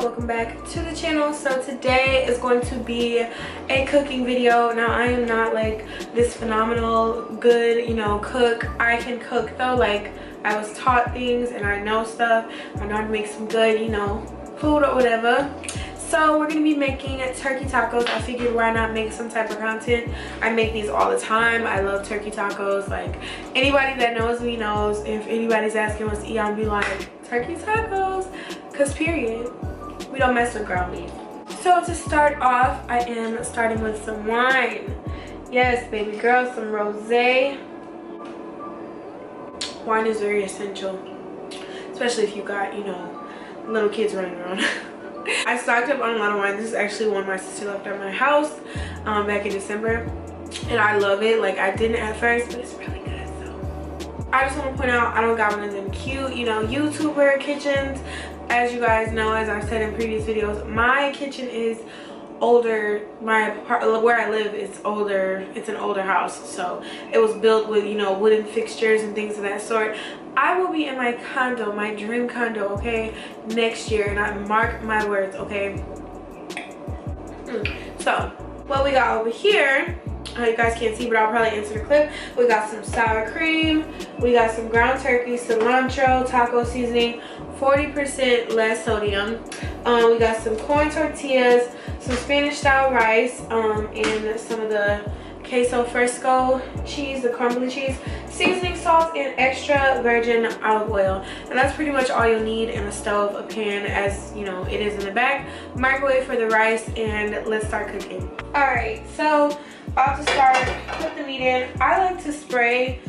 welcome back to the channel. So today is going to be a cooking video. Now I am not like this phenomenal good cook. I can cook though, like I was taught things and I know stuff. I know how to make some good food or whatever. So we're gonna be making turkey tacos. I figured why not make some type of content. I make these all the time. I love turkey tacos. Like anybody that knows me knows, if anybody's asking what's to eat, I'll be like turkey tacos, cause period, we don't mess with ground beef. So to start off, I am starting with some wine. Yes, baby girl, some rosé. Wine is very essential, especially if you got little kids running around. I stocked up on a lot of wine. This is actually one my sister left at my house back in December, and I love it. Like I didn't at first, but it's really good. So I just want to point out, I don't got one of them cute YouTuber kitchens. As you guys know, as I've said in previous videos, my kitchen is older. Where I live is older. It's an older house, so it was built with wooden fixtures and things of that sort. I will be in my condo, my dream condo, okay, next year, and I mark my words, okay. So what we got over here, you guys can't see, but I'll probably insert a clip. We got some sour cream, we got some ground turkey, cilantro, taco seasoning, 40% less sodium. We got some corn tortillas, some Spanish style rice, and some of the queso fresco cheese, the crumbly cheese, seasoning salt, and extra virgin olive oil. And that's pretty much all you'll need in a stove, a pan, as it is in the back. Microwave for the rice, and let's start cooking. Alright, so about to start, put the meat in. I like to spray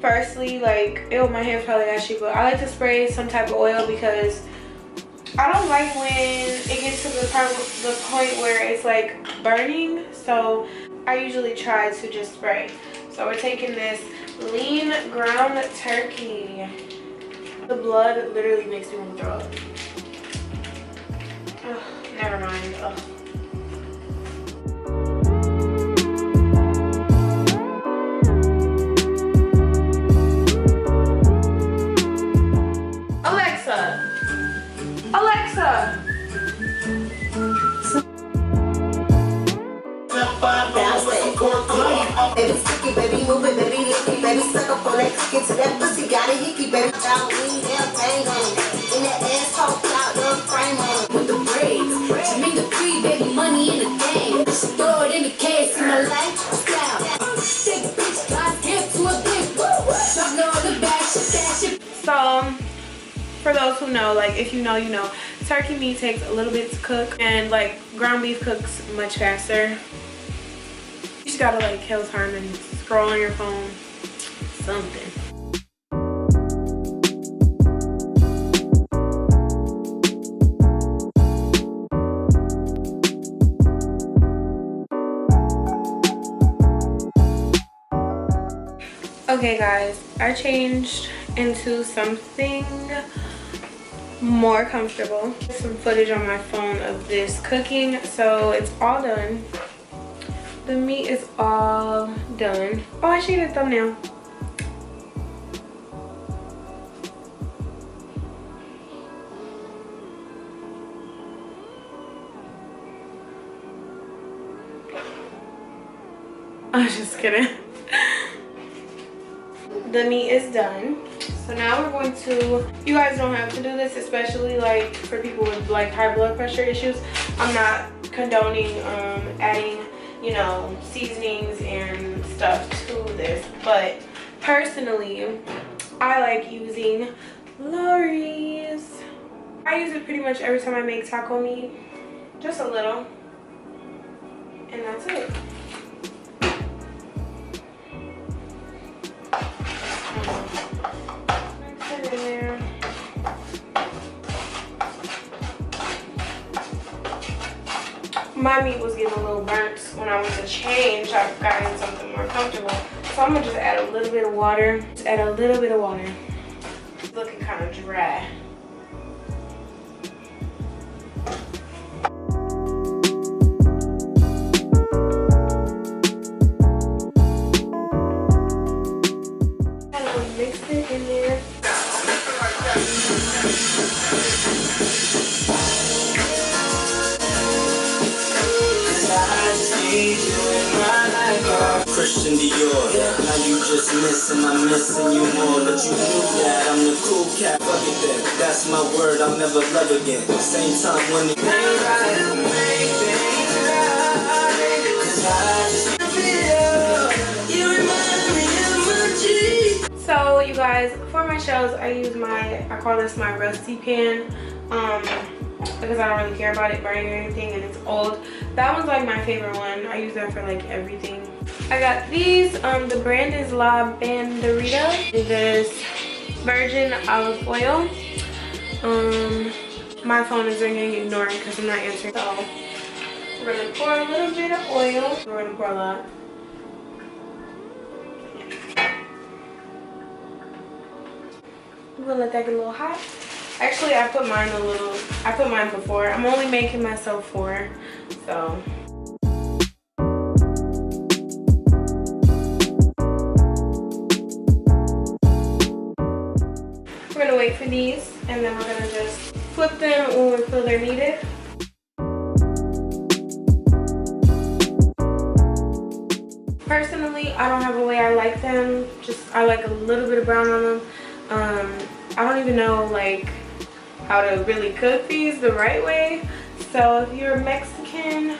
firstly, like, ew, my hair's probably ashy, but I like to spray some type of oil because I don't like when it gets to the point where it's like burning. So I usually try to just spray. So we're taking this lean ground turkey. The blood literally makes me want to throw up. Ugh, never mind. Ugh. Alexa. Baby, sticky, baby, move it, baby, lick it, baby, suck up on that cookie to that pussy, got a hickey, baby, down, lean, down, bang on it, in that asshole, out the frame on it, with the braids, she make the free, baby, money in the game, she throw it in the case, in my lifestyle, take a bitch, I get to a big, drop her on the back, she dash it. So, for those who know, like if you know, turkey meat takes a little bit to cook, and like ground beef cooks much faster. You just gotta like kill time and scroll on your phone, something. Okay guys, I changed into something more comfortable. Some footage on my phone of this cooking, so it's all done. The meat is all done. Oh, I should get a thumbnail. I was just kidding. The meat is done. So now we're going to, you guys don't have to do this, especially like for people with like high blood pressure issues. I'm not condoning adding seasonings and stuff to this, but personally I like using Lawry's. I use it pretty much every time I make taco meat, just a little, and that's it. My meat was getting a little burnt when I went to change. I've gotten something more comfortable. So I'm gonna just add a little bit of water. Just add a little bit of water. It's looking kind of dry. Kind of mix it in there. Christian Dior, now you just missing, I'm missing you more. But you knew that I'm the cool cat, fuck it then. That's my word, I'll never love again. Same time when it ain't right, make things right. 'Cause I just feel you remind me of my G. So you guys, for my shells, I call this my rusty pan. Because I don't really care about it burning or anything, and it's old. That one's like my favorite one. I use that for like everything. I got these. The brand is La Banderita. This virgin olive oil. My phone is ringing. Ignore it because I'm not answering. So we're gonna pour a little bit of oil. We're gonna pour a lot. We're gonna let that get a little hot. Actually, I put mine before. I'm only making myself 4, so. We're gonna wait for these, and then we're gonna just flip them when we feel they're needed. Personally, I don't have a way I like them. I like a little bit of brown on them. I don't even know like how to really cook these the right way. So if you're Mexican,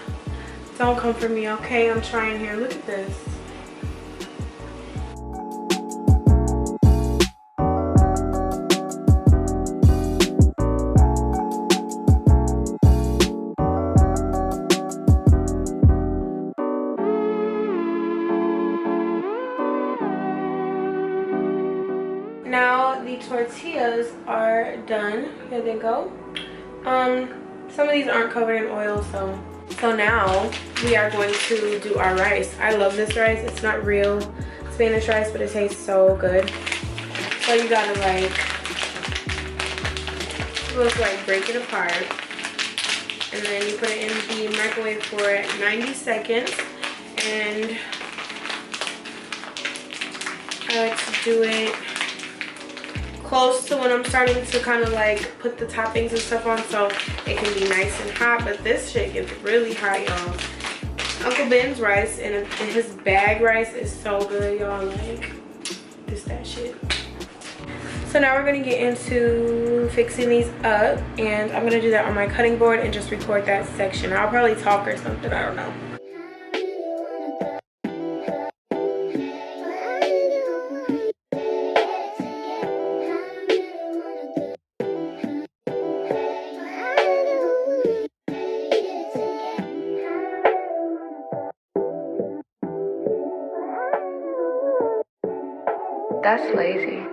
don't come for me, okay? I'm trying here. Look at this. Now the tortillas are done. Here they go. Some of these aren't covered in oil, so now we are going to do our rice. I love this rice. It's not real Spanish rice, but it tastes so good. So you gotta break it apart, and then you put it in the microwave for 90 seconds. And I like to do it close to when I'm starting to kind of like put the toppings and stuff on, so it can be nice and hot. But this shit gets really hot, y'all. Uncle Ben's rice and his bag rice is so good, y'all. Like, this that shit. So now we're gonna get into fixing these up, and I'm gonna do that on my cutting board and just record that section. I'll probably talk or something, I don't know. That's lazy.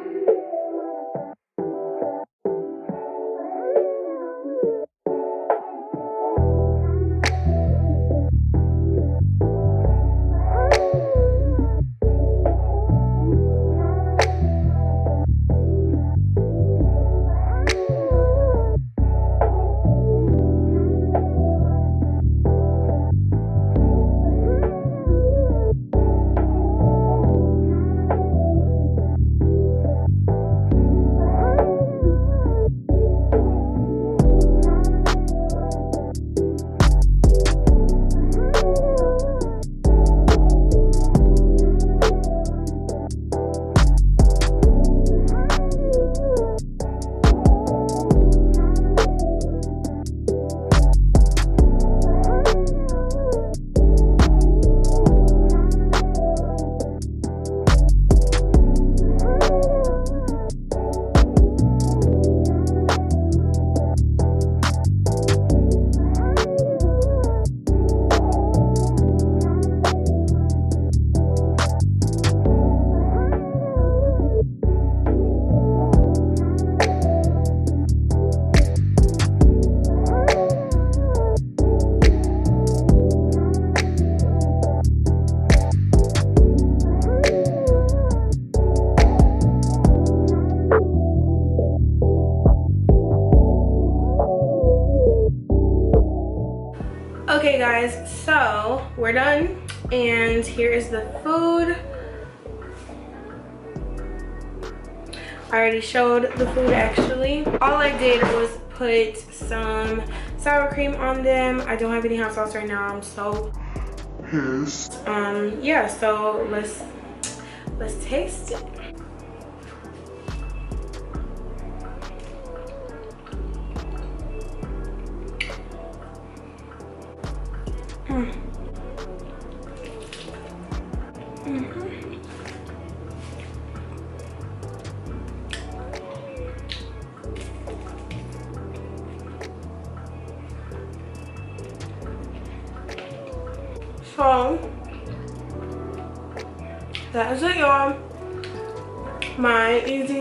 Okay guys, so we're done, and here is the food. I already showed the food actually. All I did was put some sour cream on them. I don't have any hot sauce right now. I'm so Yeah, so let's taste it. So that is it, y'all. My easy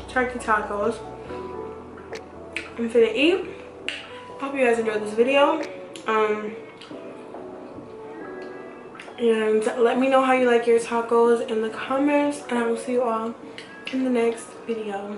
turkey tacos. I'm finna eat. Hope you guys enjoyed this video. And let me know how you like your tacos in the comments, and I will see you all in the next video.